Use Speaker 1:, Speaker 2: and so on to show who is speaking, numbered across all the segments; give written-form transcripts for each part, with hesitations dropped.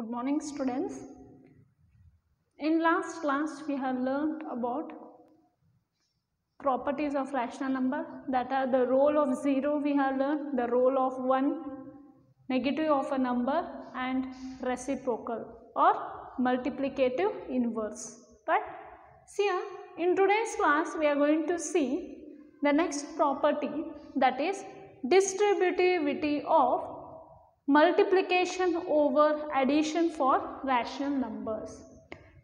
Speaker 1: Good morning, students. In last class we have learned about properties of rational number, that are the role of 0 we have learned, the role of 1, negative of a number, and reciprocal or multiplicative inverse, right? See here, in today's class we are going to see the next property, that is distributivity of multiplication over addition for rational numbers.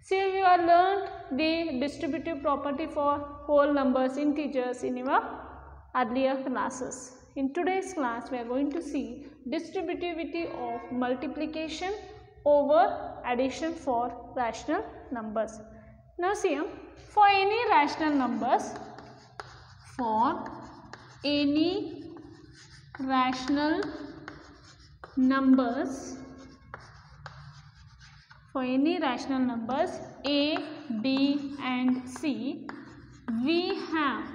Speaker 1: See, you have learned the distributive property for whole numbers, integers in your earlier classes. In today's class, we are going to see distributivity of multiplication over addition for rational numbers. Now see, for any rational numbers, A, B and C, we have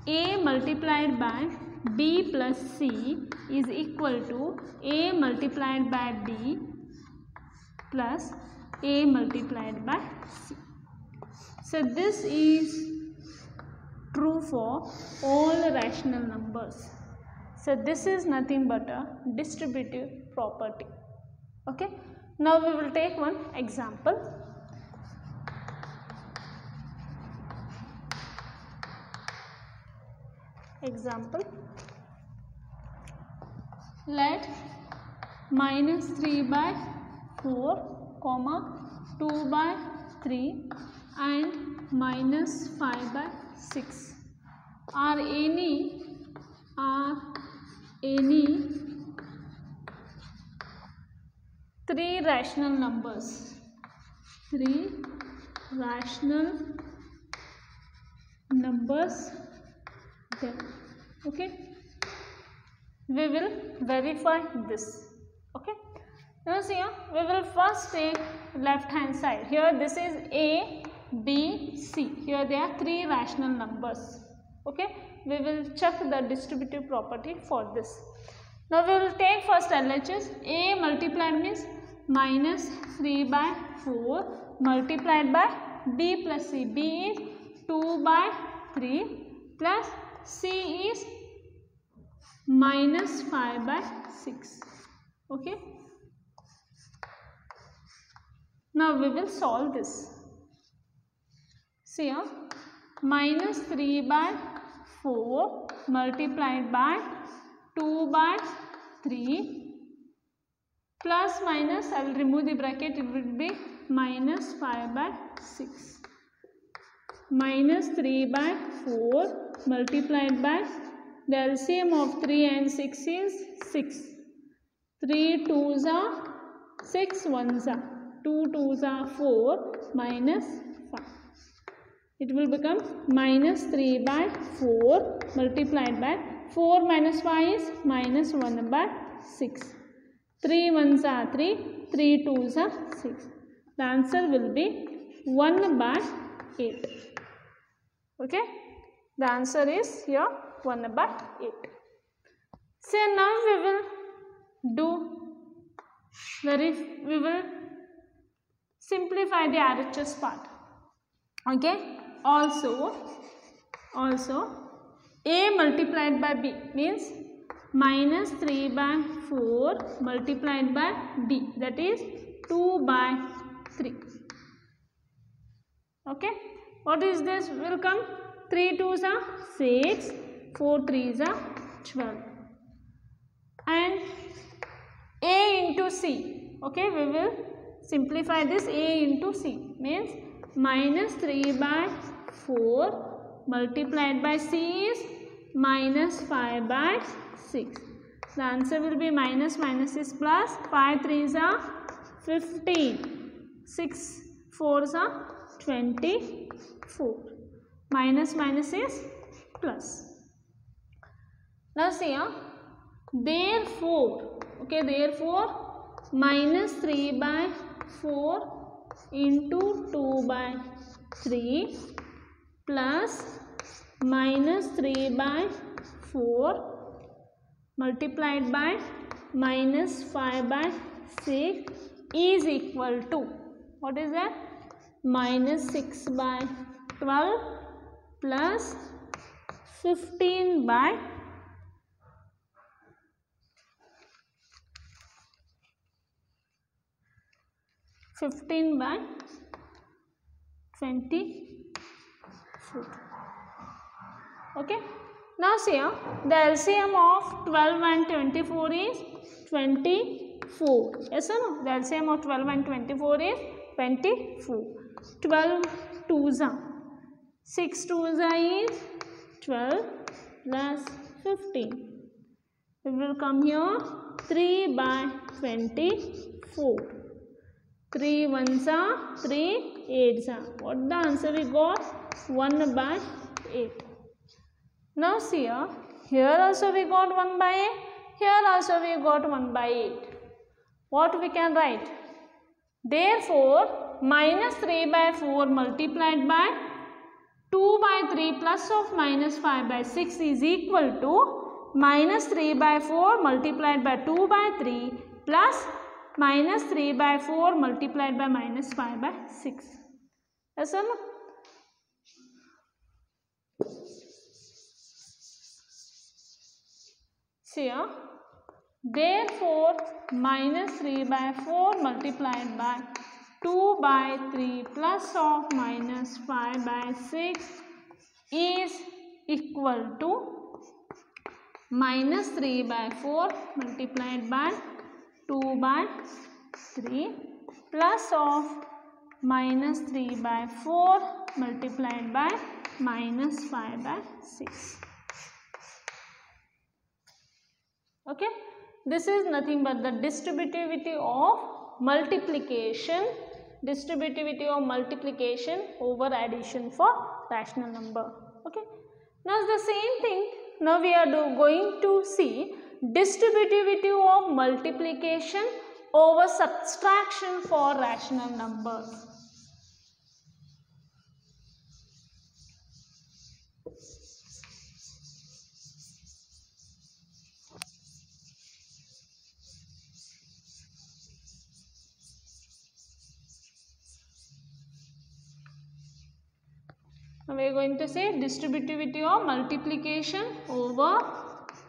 Speaker 1: A multiplied by B plus C is equal to A multiplied by B plus A multiplied by C. So this is true for all rational numbers. So this is nothing but a distributive property. Okay. Now we will take one example. Let minus 3 by 4, 2 by 3 and minus 5 by 6 are any three rational numbers. Then, okay, we will verify this. Okay, now see here, we will first take left hand side. Here this is A, B, C. Here there are three rational numbers. Okay, we will check the distributive property for this. Now we will take first LHS. A multiplied means minus 3 by 4 multiplied by B plus C. B is 2 by 3 plus C is minus 5 by 6. Okay. Now we will solve this. See here, minus 3 by 4 multiplied by 2 by 3 plus minus, I will remove the bracket, it will be minus 5 by 6. Minus 3 by 4 multiplied by, the LCM of 3 and 6 is 6. 3 2s are 6 1s are 2 2s are 4 minus 5. It will become minus 3 by 4 multiplied by 4 minus 5 is minus 1 by 6. 3 1s are 3, 3 2s are 6. The answer will be 1 by 8. Okay, the answer is here 1 by 8. So now we will simplify the RHS part. Okay, also A multiplied by B means minus 3 by 4 multiplied by B, that is 2 by 3. Okay, what is this will come? 3 2s are 6, 4 3s are 12. And A into C. Okay, we will simplify this. A into C means minus 3 by 4 multiplied by C is minus 5 by 6. The answer will be minus is plus. 5 3s are 15. 6 4s are 24. Minus is plus. Now see here, therefore minus 3 by 4 into 2 by 3 plus minus 3 by 4 multiplied by minus 5 by 6 is equal to, what is that? Minus 6 by 12 plus 15 by 24. Okay. Now see here, the LCM of 12 and 24 is 24. Yes or no? The LCM of 12 and 24 is 24. 12 twos are 6 twos are is 12 plus 15. We will come here 3 by 24. 3 ones are 3 eights are. What the answer we got? 1 by 8. Now see here also we got 1 by 8. Here also we got 1 by 8. What we can write? Therefore, minus 3 by 4 multiplied by 2 by 3 plus of minus 5 by 6 is equal to minus 3 by 4 multiplied by 2 by 3 plus minus 3 by 4 multiplied by minus 5 by 6. Yes or no? See here. Therefore, minus 3 by 4 multiplied by 2 by 3 plus of minus 5 by 6 is equal to minus 3 by 4 multiplied by 2 by 3 plus of minus 3 by 4 multiplied by minus 5 by 6. Okay, this is nothing but the distributivity of multiplication over addition for rational number. Okay, now the same thing, now we are going to see distributivity of multiplication over subtraction for rational numbers. Now we are going to say distributivity of multiplication over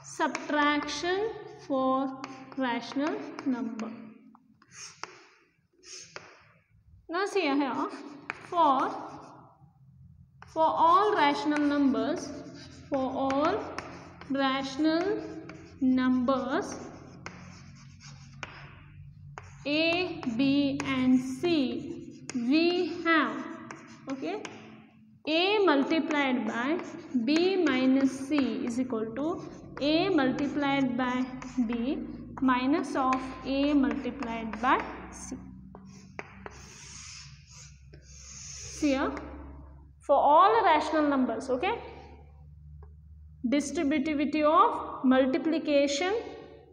Speaker 1: subtraction for rational number. Now see here, for all rational numbers, A, B and C, we have, okay, A multiplied by B minus C is equal to A multiplied by B minus of A multiplied by C. See here, for all rational numbers, okay, distributivity of multiplication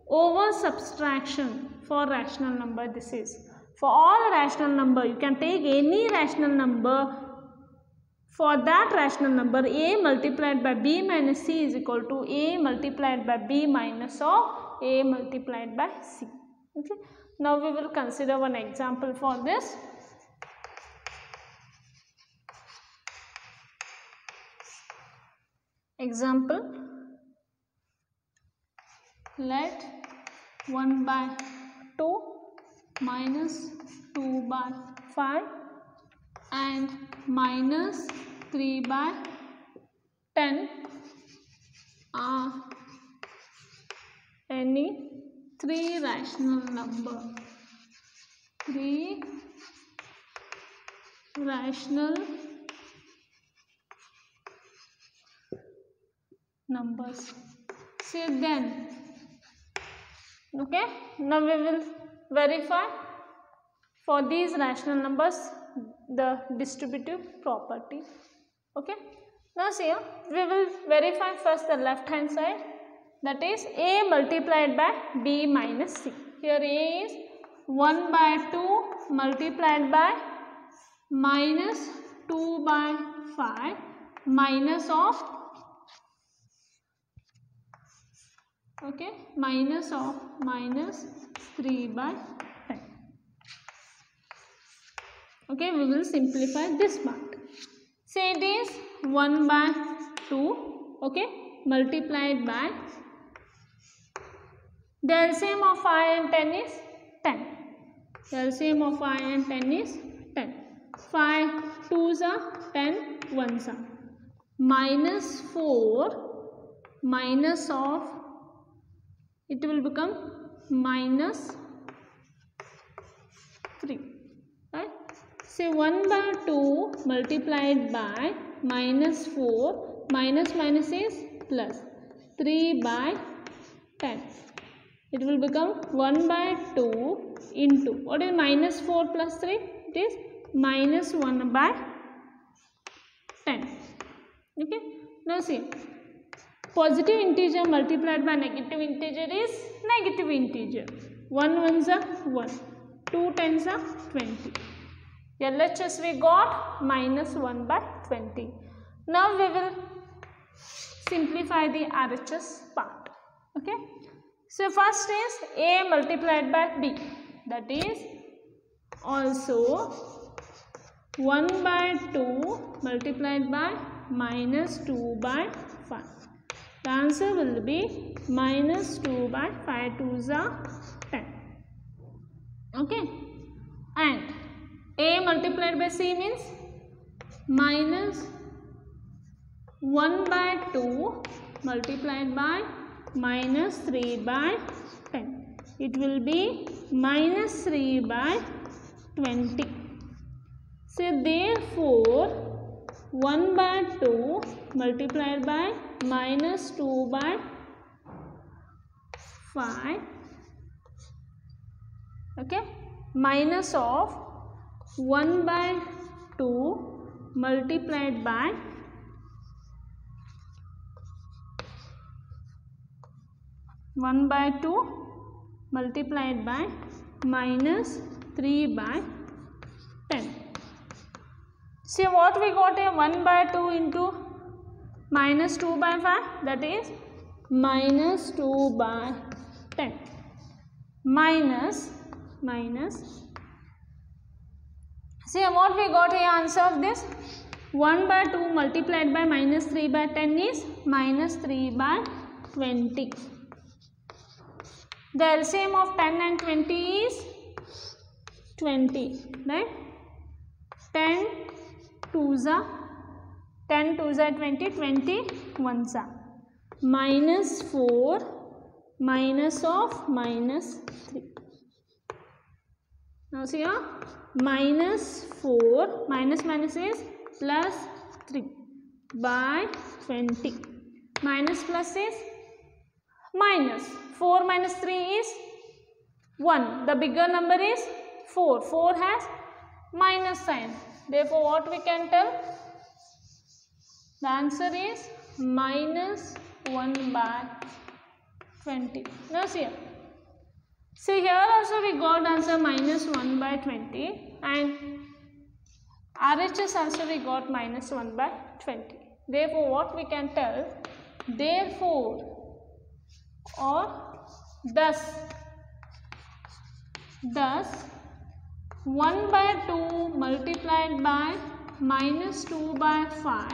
Speaker 1: over subtraction for rational number. This is for all rational number. You can take any rational number. For that rational number, A multiplied by B minus C is equal to A multiplied by B minus of A multiplied by C. Okay. Now we will consider one example for this. Example, let 1 by 2 minus 2 by 5 and minus 3 by 10 are any 3 rational number. 3 rational numbers. See then, okay, now we will verify for these rational numbers the distributive property. Okay, now see here, we will verify first the left hand side, that is A multiplied by B minus C. Here A is 1 by 2 multiplied by minus 2 by 5 minus of Okay, minus of minus 3 by 10. Okay, we will simplify this part. Say it is 1 by 2. Okay, multiplied by the LCM of 5 and 10 is 10. The LCM of 5 and 10 is 10. 5 2s are 10 1s are. Minus 4 minus of, it will become minus 3. Right? Say 1 by 2 multiplied by minus 4, minus minus is plus, 3 by 10. It will become 1 by 2 into, what is minus 4 plus 3? It is minus 1 by 10. Okay. Now see, positive integer multiplied by negative integer is negative integer. 1 1s are 1, 2 10s are 20. LHS we got minus 1 by 20. Now we will simplify the RHS part. Okay. So first is A multiplied by B, that is also 1 by 2 multiplied by minus 2 by 5. The answer will be minus 2 by 5 2s are 10. Okay. And A multiplied by C means minus 1 by 2 multiplied by minus 3 by 10. It will be minus 3 by 20. So therefore 1 by 2 multiplied by minus 2 by 5, okay, minus of 1 by 2 multiplied by minus 3 by 10. See what we got here, 1 by 2 into minus 2 by 5, that is minus 2 by 10. Minus, see what we got here, answer of this, 1 by 2 multiplied by minus 3 by 10 is minus 3 by 20. The LCM of 10 and 20 is 20, right? 10 2s are 20, 20 1s are. Minus 4 minus of minus 3. Now see here, minus 4 minus minus is plus 3 by 20. Minus plus is minus. 4 minus 3 is 1. The bigger number is 4. 4 has minus sign. Therefore, what we can tell? The answer is minus 1 by 20. Now see here. See here also we got answer minus 1 by 20 and RHS also we got minus 1 by 20. Therefore, what we can tell? Therefore or thus 1 by 2 multiplied by minus 2 by 5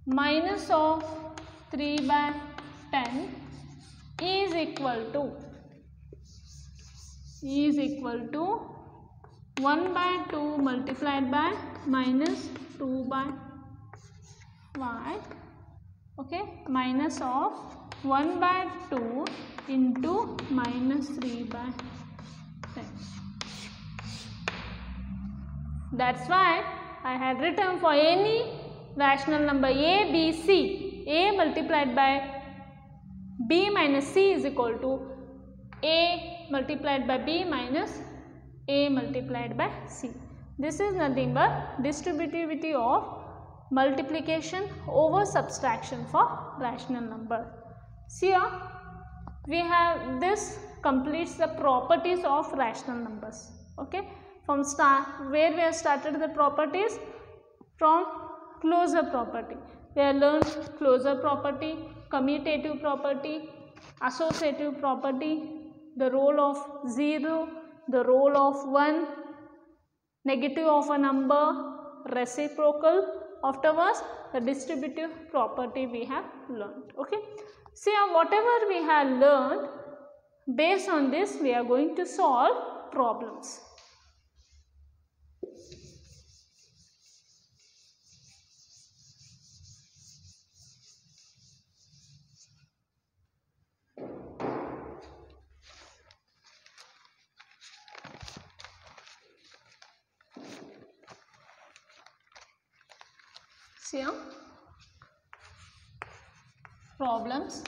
Speaker 1: minus of 3 by 10 is equal to 1 by 2 multiplied by minus 2 by 5, okay, minus of 1 by 2 into minus 3 by 10. That's why I had written for any rational number A, B, C, A multiplied by B minus C is equal to A multiplied by B minus A multiplied by C. This is nothing but distributivity of multiplication over subtraction for rational number. See here, we have this completes the properties of rational numbers. Okay, from where we have started the properties, from closure property. We have learned closure property, commutative property, associative property, the role of 0, the role of 1, negative of a number, reciprocal. Afterwards, the distributive property we have learned. Okay. See, whatever we have learned, based on this we are going to solve problems. See here, problems.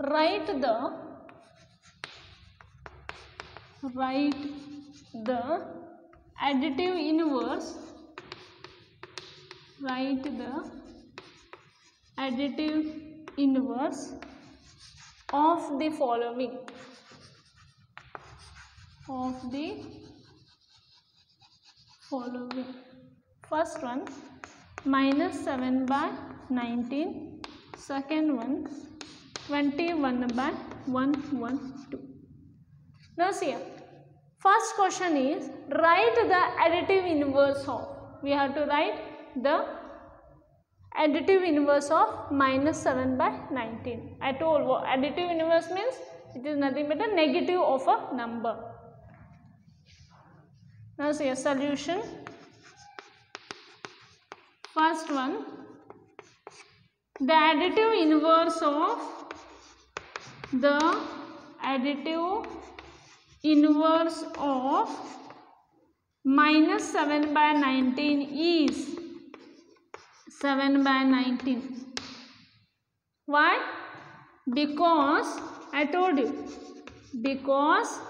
Speaker 1: Write the additive inverse. Write the additive inverse of the following. First one, minus 7 by 19. Second one, 21 by 112. Now see here, first question is write the additive inverse of. We have to write the additive inverse of minus 7 by 19. I told what additive inverse means. It is nothing but a negative of a number. Now see a solution. First one, the additive inverse of minus 7 by 19 is 7 by 19. Why? Because I told you, because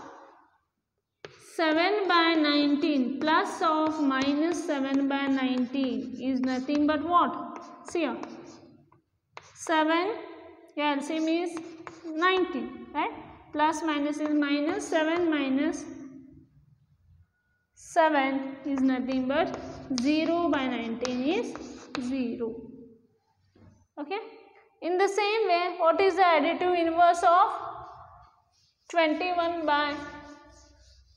Speaker 1: 7 by 19 plus of minus 7 by 19 is nothing but what? See here, 7, yeah, LCM is 19, right? Plus minus is minus, 7 minus 7 is nothing but 0 by 19 is 0. Okay. In the same way, what is the additive inverse of 21 by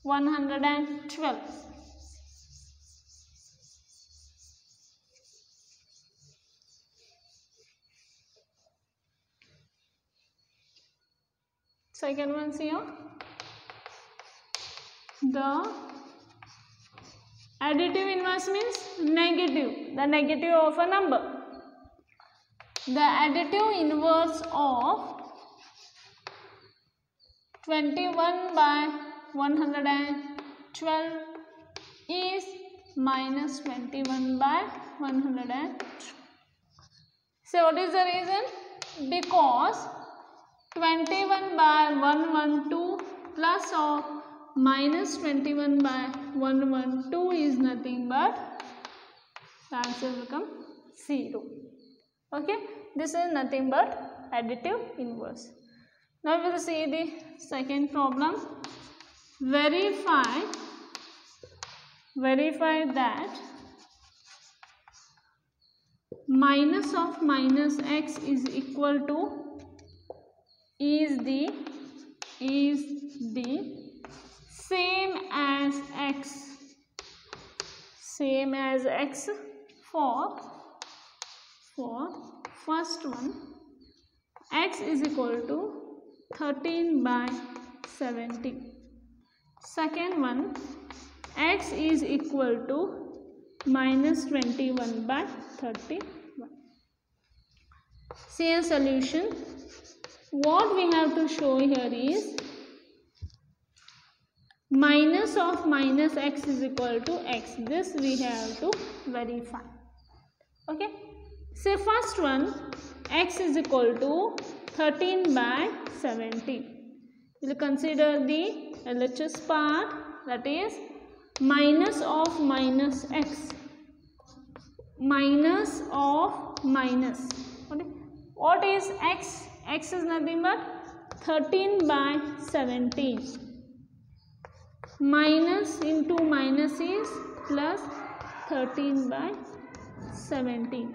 Speaker 1: 112? Second one here, the additive inverse means negative, the negative of a number. The additive inverse of 21 by 112 is minus 21 by 112. So what is the reason? Because 21 by 112 plus of minus 21 by 112 is nothing but the answer will come 0. Okay, this is nothing but additive inverse. Now we will see the second problem. Verify that minus of minus x is equal to is the same as x for first one, x is equal to 13 by 70. Second one, x is equal to minus 21 by 31. See a solution. What we have to show here is minus of minus x is equal to x. This we have to verify. Okay. Say first one, x is equal to 13 by 70. We will consider the LHS part, that is minus of minus x. Minus of minus. Okay. What is x? X is nothing but 13 by 17. Minus into minus is plus 13 by 17.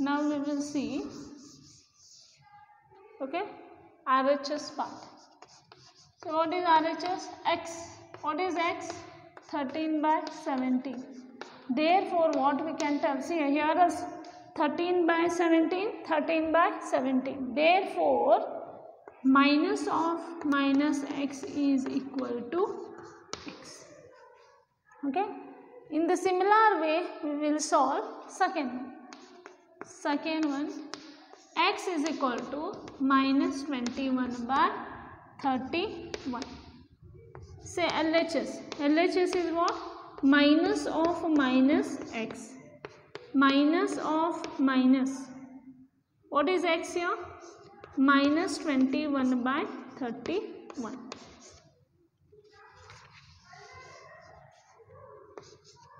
Speaker 1: Now we will see, okay, RHS part. So what is RHS? X. What is X? 13 by 17. Therefore, what we can tell? See, here is 13 by 17, 13 by 17. Therefore, minus of minus x is equal to x. Okay. In the similar way, we will solve second one. X is equal to minus 21 by 31. Say LHS. LHS is what? Minus of minus x. Minus of minus. What is x here? Minus 21 by 31.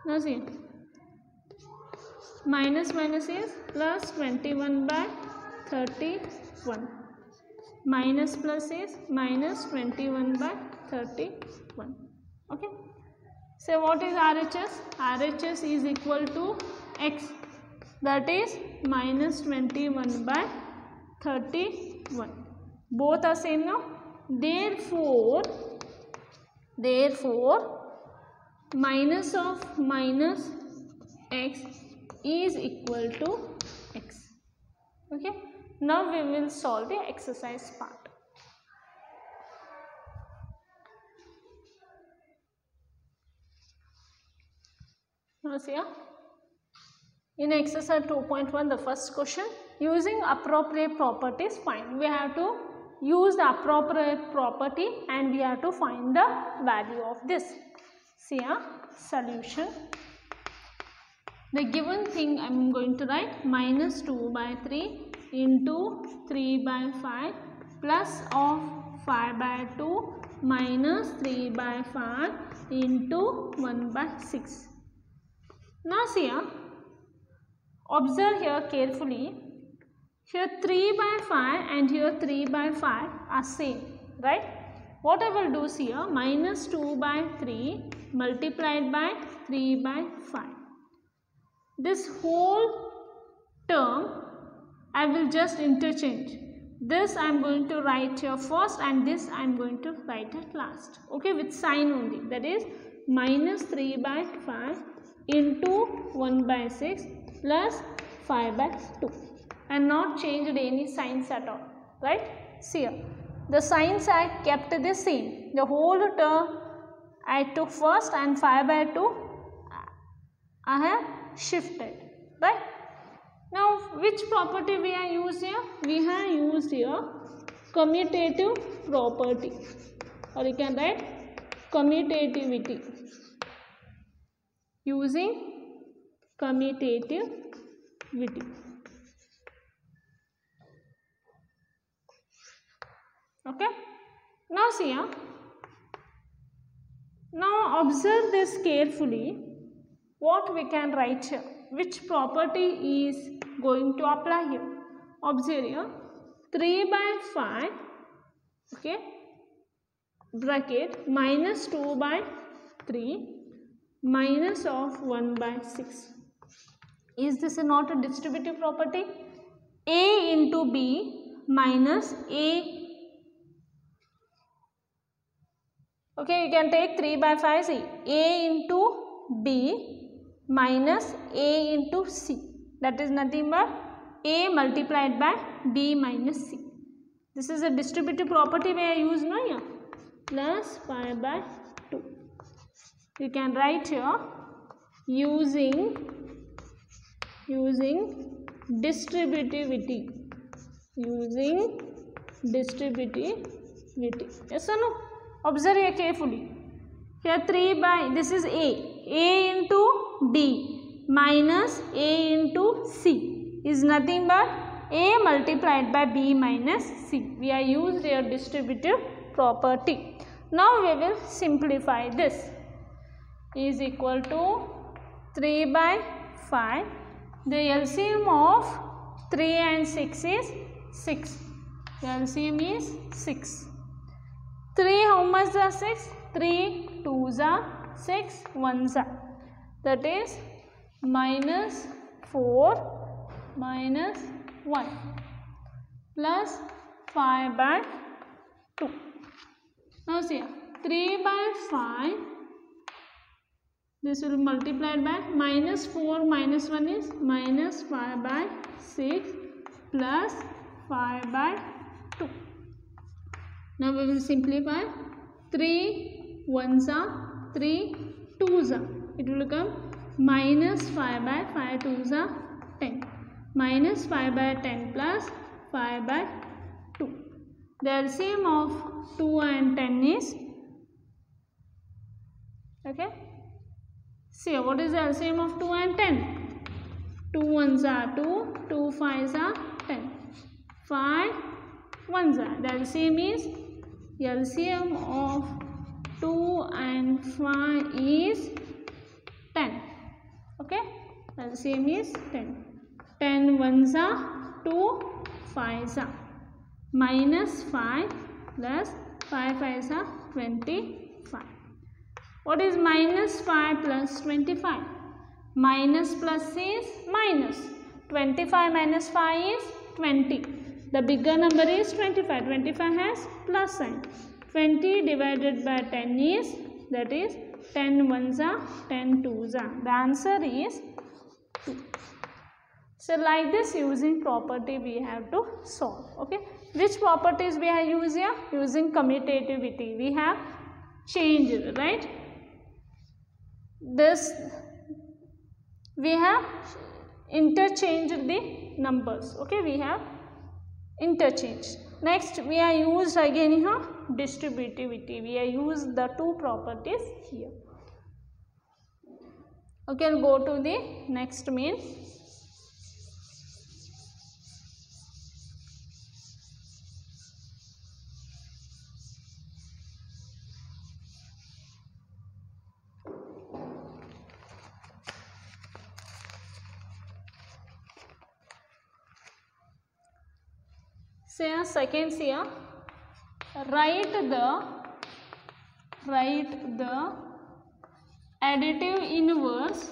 Speaker 1: Now see. Minus minus is plus 21 by 31. Minus plus is minus 21 by 31. Okay. So what is RHS? RHS is equal to x, that is minus 21 by 31. Both are same now. Therefore minus of minus x is equal to x. Okay. Now we will solve the exercise part. Now see here. In exercise 2.1, the first question, using appropriate properties find. We have to use the appropriate property and we have to find the value of this. See here, solution. The given thing I am going to write minus 2 by 3 into 3 by 5 plus of 5 by 2 minus 3 by 5 into 1 by 6. Now see here, observe here carefully. Here 3 by 5 and here 3 by 5 are same, right? What I will do here, minus 2 by 3 multiplied by 3 by 5. This whole term I will just interchange. This I am going to write here first and this I am going to write at last. Okay, with sign only. That is minus 3 by 5 into 1 by 6 plus 5 by 2. And not changed any signs at all. Right? See here. The signs I kept the same. The whole term I took first and 5 by 2 I have shifted. Right? Now, which property we have used here? We have used here commutative property, or you can write commutativity. Using commutativity. Okay. Now see here. Now observe this carefully. What we can write here? Which property is going to apply here? Observe here. 3 by 5, okay, bracket minus 2 by 3 minus of 1 by 6. Is this not a distributive property? A into B minus A. Okay, you can take 3 by 5, see, A into B minus A into C. That is nothing but A multiplied by B minus C. This is a distributive property we are using now here. Plus 5 by 2. You can write here using distributivity. Using distributivity. Yes or no? Observe here carefully. Here 3 by, this is A into B minus A into C is nothing but A multiplied by B minus C. We are used here distributive property. Now we will simplify this. Is equal to 3 by 5. The LCM of 3 and 6 is 6. The LCM is 6. 3 how much are 6? 3 2s are 6 1s are. That is minus 4 minus 1 plus 5 by 2. Now see 3 by 5, this will be multiplied by minus 4 minus 1 is minus 5 by 6 plus 5 by 2. Now we will simplify. 3 1s are 3 2s are. It will become minus 5 by 5 2s are 10. Minus 5 by 10 plus 5 by 2. The LCM of 2 and 10 is, okay. See what is the LCM of 2 and 10? 2 1s are 2, 2 5s are 10. 5 1s are. The LCM is, LCM of 2 and 5 is 10. Okay. LCM is 10. 10 1s are 2 5s are. Minus 5 plus 5 5s are 25. What is minus 5 plus 25? Minus plus is minus. 25 minus 5 is 20. The bigger number is 25. 25 has plus sign. 20 divided by 10 is, that is 10 1s are, 10 2s are. The answer is 2. So like this, using property we have to solve. Okay. Which properties we are using here? Using commutativity. We have changed, right? This we have interchanged the numbers. Okay. We have interchanged. Next we are used again here distributivity. We are used the two properties here. Okay, I'll go to the next main. Say second here, write the additive inverse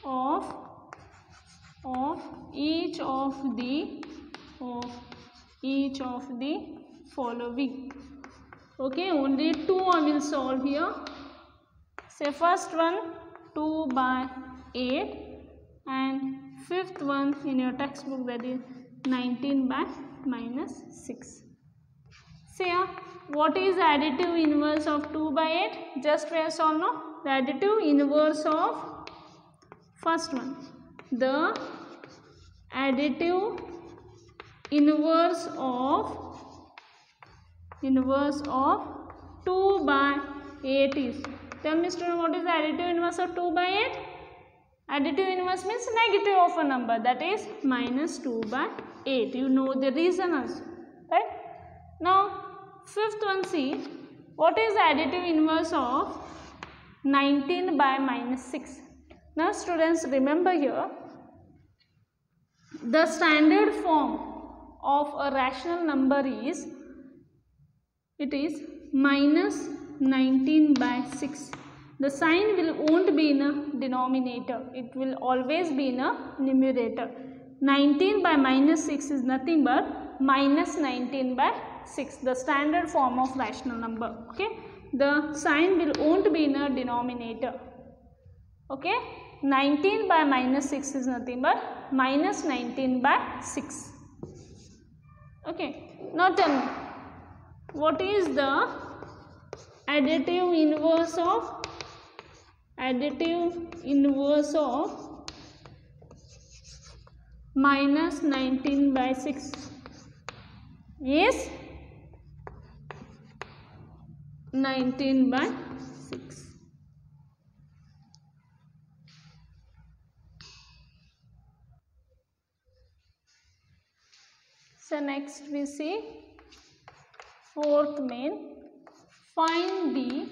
Speaker 1: of each of the following. Okay, only two I will solve here. Say first one 2 by 8 and fifth one in your textbook, that is 19 by minus 6. Say what is the additive inverse of 2 by 8? Just we have solved now. The additive inverse of first one. The additive inverse of 2 by 8 is. Tell me student, what is the additive inverse of 2 by 8? Additive inverse means negative of a number, that is minus 2 by 8. You know the reason also, right? Now fifth one, see what is the additive inverse of 19 by minus 6. Now students, remember here the standard form of a rational number is, it is minus 19 by 6. The sign won't be in a denominator, it will always be in a numerator. 19 by minus 6 is nothing but minus 19 by 6, the standard form of rational number. Okay, the sign won't be in a denominator. Okay, 19 by minus 6 is nothing but minus 19 by 6. Okay, now tell me, what is the additive inverse of minus 19 by 6 is 19 by 6. So next we see fourth main, find the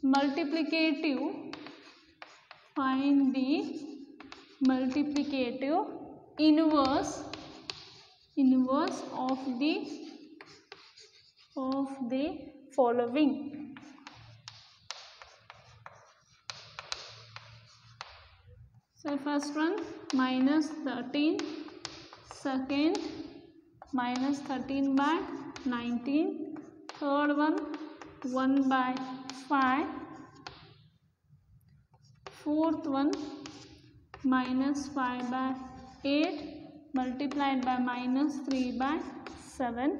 Speaker 1: multiplicative inverse of the following. So first one minus 13, second minus 13 by 19, third one 1 by 5, fourth one minus 5 by 8 multiplied by minus 3 by 7,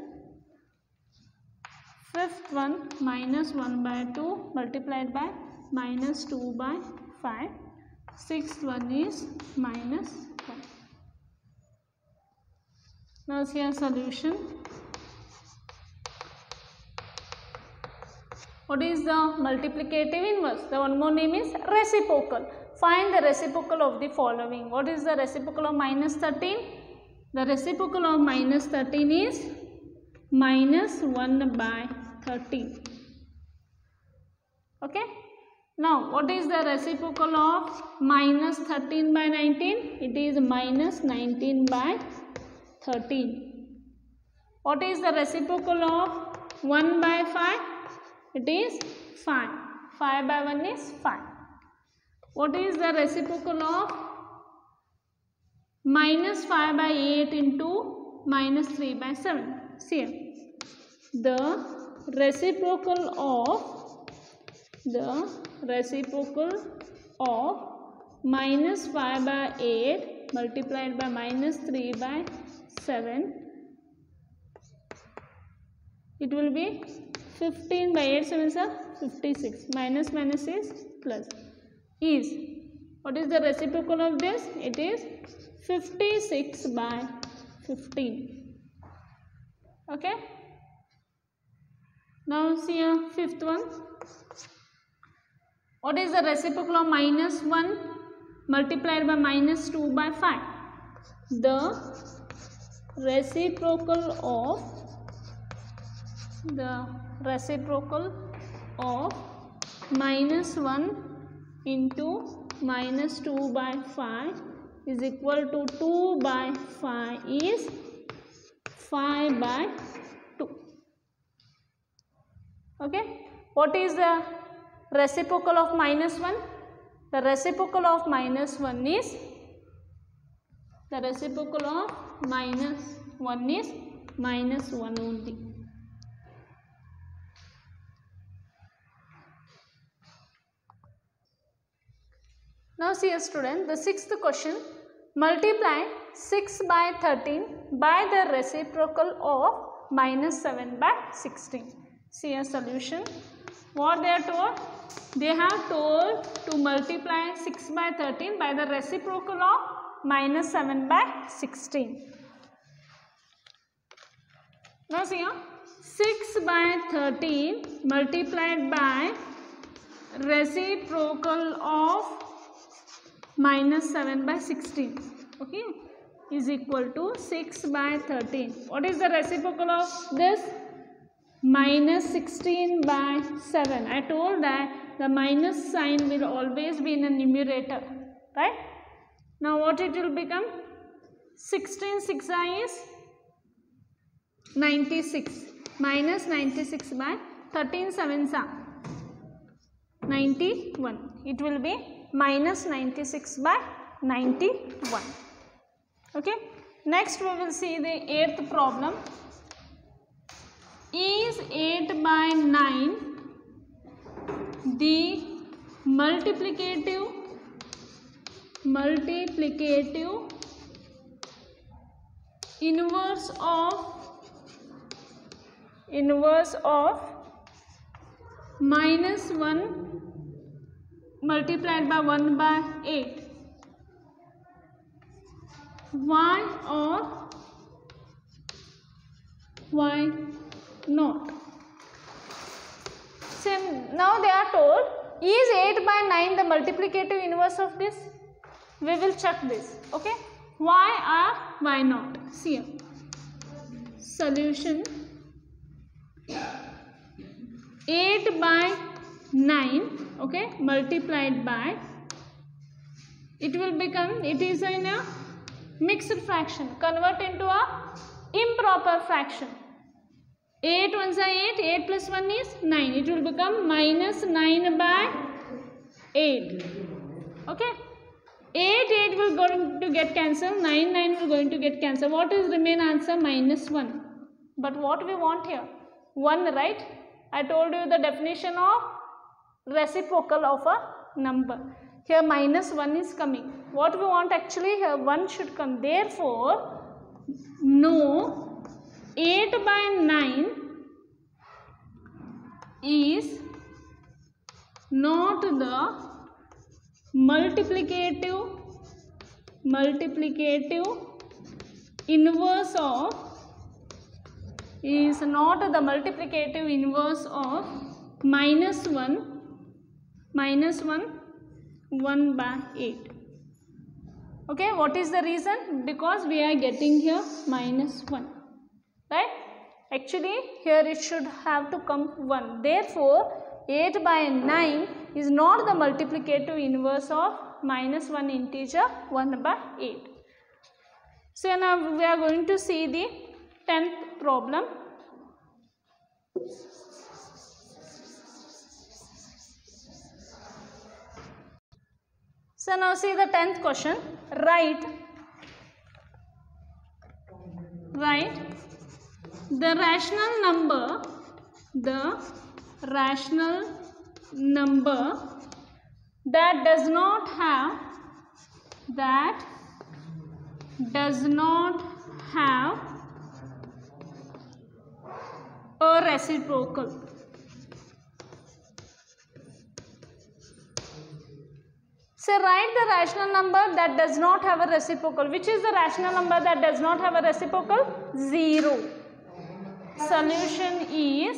Speaker 1: fifth one minus 1 by 2 multiplied by minus 2 by 5, sixth one is minus 1. Now see our solution. What is the multiplicative inverse? The one more name is reciprocal. Find the reciprocal of the following. What is the reciprocal of minus 13? The reciprocal of minus 13 is minus 1 by 13. Okay. Now what is the reciprocal of minus 13 by 19? It is minus 19 by 13. What is the reciprocal of 1 by 5? It is 5. 5 by 1 is 5. What is the reciprocal of minus 5 by 8 into minus 3 by 7? See here. The reciprocal of minus 5 by 8 multiplied by minus 3 by 7, it will be 15 by 8 7s are 56. Minus minus is plus. Is, what is the reciprocal of this? It is 56 by 15. Okay. Now see a fifth one. What is the reciprocal of minus 1 multiplied by minus 2 by 5? The reciprocal of minus 1 into minus 2 by 5 is equal to 2 by 5 is 5 by 2. Okay. What is the reciprocal of minus 1? The reciprocal of minus 1 is, the reciprocal of minus 1 is minus 1 only. Now see a student, the sixth question, multiply 6 by 13 by the reciprocal of minus 7 by 16. See a solution. What they are told? They have told to multiply 6 by 13 by the reciprocal of minus 7 by 16. Now see here, 6 by 13 multiplied by reciprocal of minus 7 by 16, okay, is equal to 6 by 13. What is the reciprocal of this? Minus 16 by 7. I told that the minus sign will always be in the numerator, right? Now what it will become? 16 6 is 96. Minus 96 by 13 7s are 91. It will be minus 96 by 91. Okay. Next we will see the 8th problem. Is 8 by 9 the multiplicative inverse of minus 1 multiplied by 1 by 8. Why or why not? So now they are told, is 8 by 9 the multiplicative inverse of this? We will check this. Okay. Why or why not? See here. Solution. 8 by 9, okay, multiplied by, it will become, it is in a mixed fraction, convert into a improper fraction. 8 ones are 8, 8 plus 1 is 9, it will become minus 9 by 8, okay. 8 will going to get cancelled, 9 will going to get cancelled. What is remain answer? -1. But what we want here? 1, right? I told you the definition of reciprocal of a number. Here -1 is coming. What we want actually here? 1 should come. Therefore, no, 8/9 is not the multiplicative inverse of, is not the multiplicative inverse of -1 1/8. Okay, what is the reason? Because we are getting here -1, right? Actually here it should have to come 1. Therefore 8/9 is not the multiplicative inverse of -1 integer 1/8. So now we are going to see the 10th problem. So now see the 10th question. Write the rational number that does not have a reciprocal. So write the rational number that does not have a reciprocal. Which is the rational number that does not have a reciprocal? 0. Solution is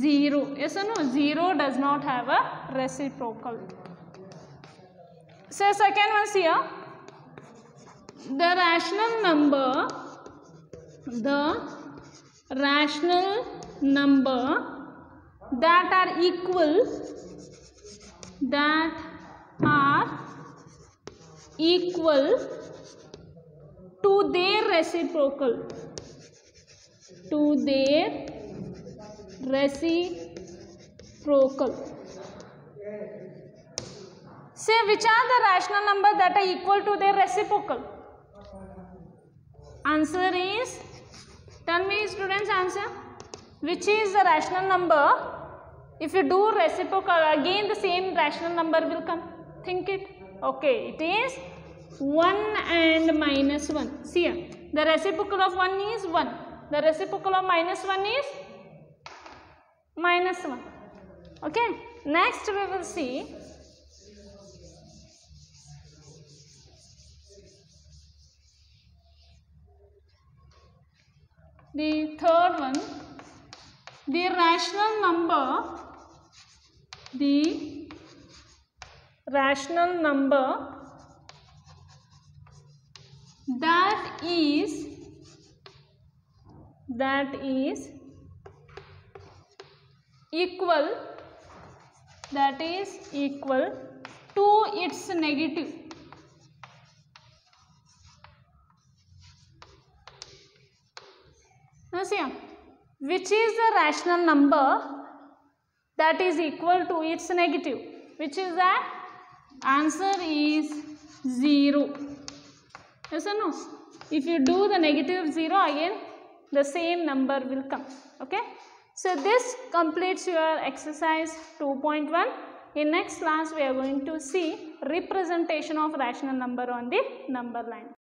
Speaker 1: 0. Yes or no? 0 does not have a reciprocal. So second one here. The rational number that are equal to their reciprocal. Say which are the rational number that are equal to their reciprocal? Answer is, tell me students answer. Which is the rational number? If you do reciprocal, again the same rational number will come. Think it. Okay, it is 1 and -1. See here, the reciprocal of 1 is 1. The reciprocal of -1 is -1. Okay, next we will see the third one. The rational number that is equal to its negative. Now see, which is the rational number that is equal to its negative? Which is that? Answer is 0. Yes or no? If you do the negative 0, again the same number will come. Okay. So this completes your exercise 2.1. In next class we are going to see representation of rational number on the number line.